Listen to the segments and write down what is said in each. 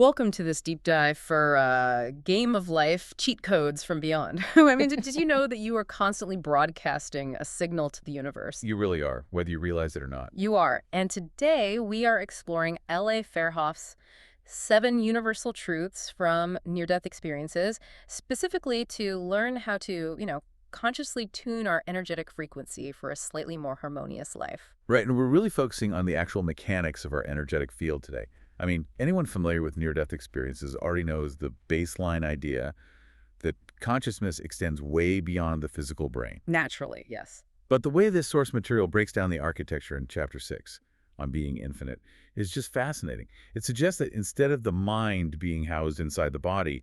Welcome to this deep dive for Game of Life cheat codes from beyond. I mean, did you know that you are constantly broadcasting a signal to the universe? You really are, whether you realize it or not. You are. And today we are exploring L.A. Fairhoff's 7 universal truths from near-death experiences, specifically to learn how to, consciously tune our energetic frequency for a slightly more harmonious life. Right, and we're really focusing on the actual mechanics of our energetic field today. I mean, anyone familiar with near-death experiences already knows the baseline idea that consciousness extends way beyond the physical brain. Naturally, yes. But the way this source material breaks down the architecture in Chapter 6 on being infinite is just fascinating. It suggests that instead of the mind being housed inside the body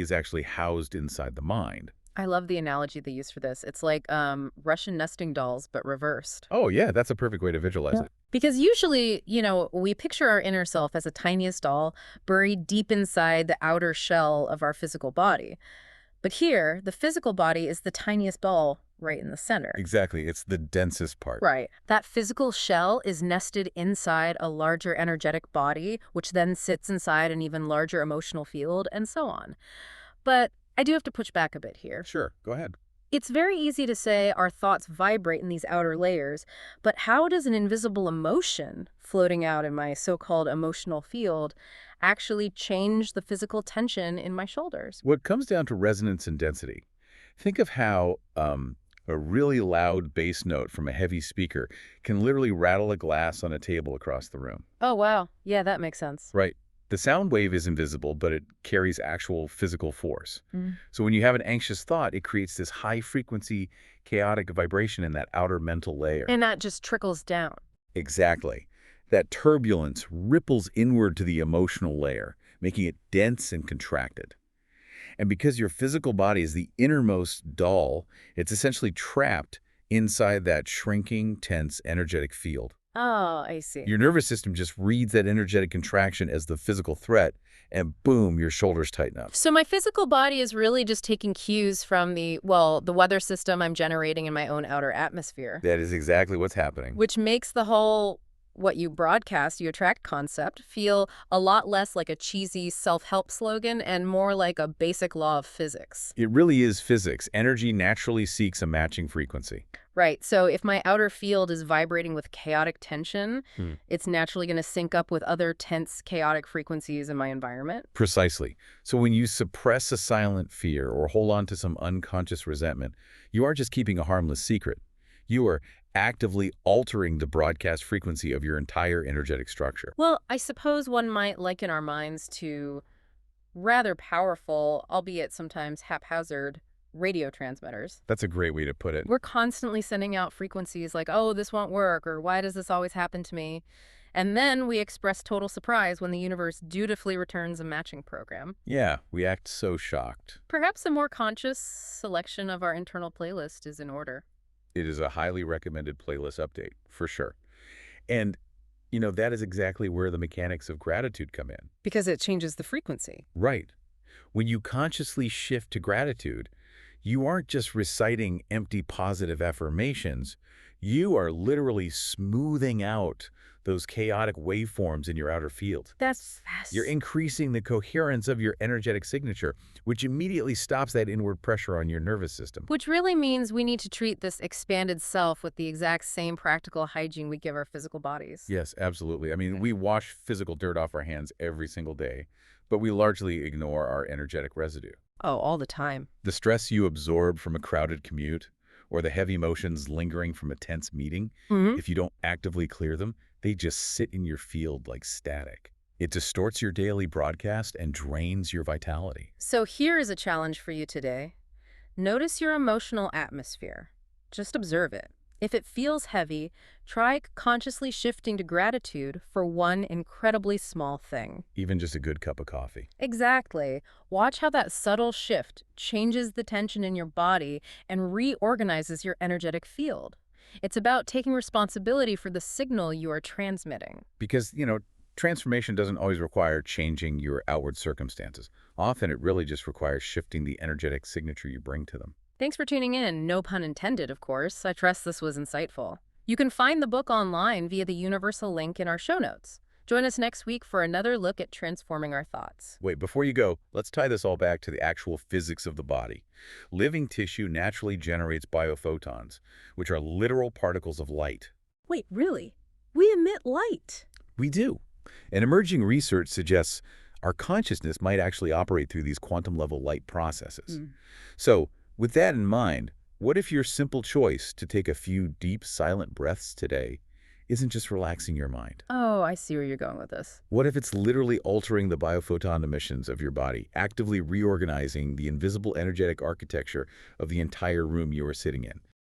is actually housed inside the mind. I love the analogy they use for this. It's like Russian nesting dolls, but reversed. Oh, yeah, that's a perfect way to visualize it. Because usually, we picture our inner self as a tiniest doll buried deep inside the outer shell of our physical body. But here, the physical body is the tiniest doll right in the center. Exactly, it's the densest part. Right. That physical shell is nested inside a larger energetic body, which then sits inside an even larger emotional field, and so on. But I do have to push back a bit here. Sure, go ahead. It's very easy to say our thoughts vibrate in these outer layers, but how does an invisible emotion floating out in my so-called emotional field actually change the physical tension in my shoulders? What comes down to resonance and density. Think of how a really loud bass note from a heavy speaker can literally rattle a glass on a table across the room. Oh, wow. Yeah, that makes sense. Right. The sound wave is invisible, but it carries actual physical force. Mm. So when you have an anxious thought, it creates this high-frequency, chaotic vibration in that outer mental layer. And that just trickles down. Exactly. That turbulence ripples inward to the emotional layer, making it dense and contracted. And because your physical body is the innermost doll, it's essentially trapped inside that shrinking, tense, energetic field. Oh, I see. Your nervous system just reads that energetic contraction as the physical threat, and boom, your shoulders tighten up. So my physical body is really just taking cues from the weather system I'm generating in my own outer atmosphere, That is exactly what's happening. which makes the whole what you broadcast, you attract concept feel a lot less like a cheesy self-help slogan and more like a basic law of physics. It really is physics. Energy naturally seeks a matching frequency. Right. So if my outer field is vibrating with chaotic tension, it's naturally going to sync up with other tense, chaotic frequencies in my environment. Precisely. So when you suppress a silent fear or hold on to some unconscious resentment, you aren't just keeping a harmless secret. You are actively altering the broadcast frequency of your entire energetic structure. Well, I suppose one might liken our minds to rather powerful, albeit sometimes haphazard, radio transmitters. That's a great way to put it. We're constantly sending out frequencies like, oh, this won't work, or why does this always happen to me? And then we express total surprise when the universe dutifully returns a matching program. Yeah, we act so shocked. Perhaps a more conscious selection of our internal playlist is in order. It is a highly recommended playlist update, for sure. And, that is exactly where the mechanics of gratitude come in. Because it changes the frequency. Right. When you consciously shift to gratitude, you aren't just reciting empty positive affirmations. You are literally smoothing out those chaotic waveforms in your outer field. That's fast. You're increasing the coherence of your energetic signature, which immediately stops that inward pressure on your nervous system. Which really means we need to treat this expanded self with the exact same practical hygiene we give our physical bodies. Yes, absolutely. I mean, we wash physical dirt off our hands every single day, but we largely ignore our energetic residue. Oh, all the time. The stress you absorb from a crowded commute, or the heavy emotions lingering from a tense meeting, if you don't actively clear them, they just sit in your field like static. It distorts your daily broadcast and drains your vitality. So here is a challenge for you today. Notice your emotional atmosphere. Just observe it. If it feels heavy, try consciously shifting to gratitude for one incredibly small thing. Even just a good cup of coffee. Exactly. Watch how that subtle shift changes the tension in your body and reorganizes your energetic field. It's about taking responsibility for the signal you are transmitting. Because, transformation doesn't always require changing your outward circumstances. Often it really just requires shifting the energetic signature you bring to them. Thanks for tuning in. No pun intended, of course. I trust this was insightful. You can find the book online via the universal link in our show notes. Join us next week for another look at transforming our thoughts. Wait, before you go, let's tie this all back to the actual physics of the body. Living tissue naturally generates biophotons, which are literal particles of light. Wait, really? We emit light. We do. And emerging research suggests our consciousness might actually operate through these quantum-level light processes. Mm. So, with that in mind, what if your simple choice to take a few deep, silent breaths today isn't just relaxing your mind? Oh, I see where you're going with this. What if it's literally altering the biophoton emissions of your body, actively reorganizing the invisible energetic architecture of the entire room you are sitting in?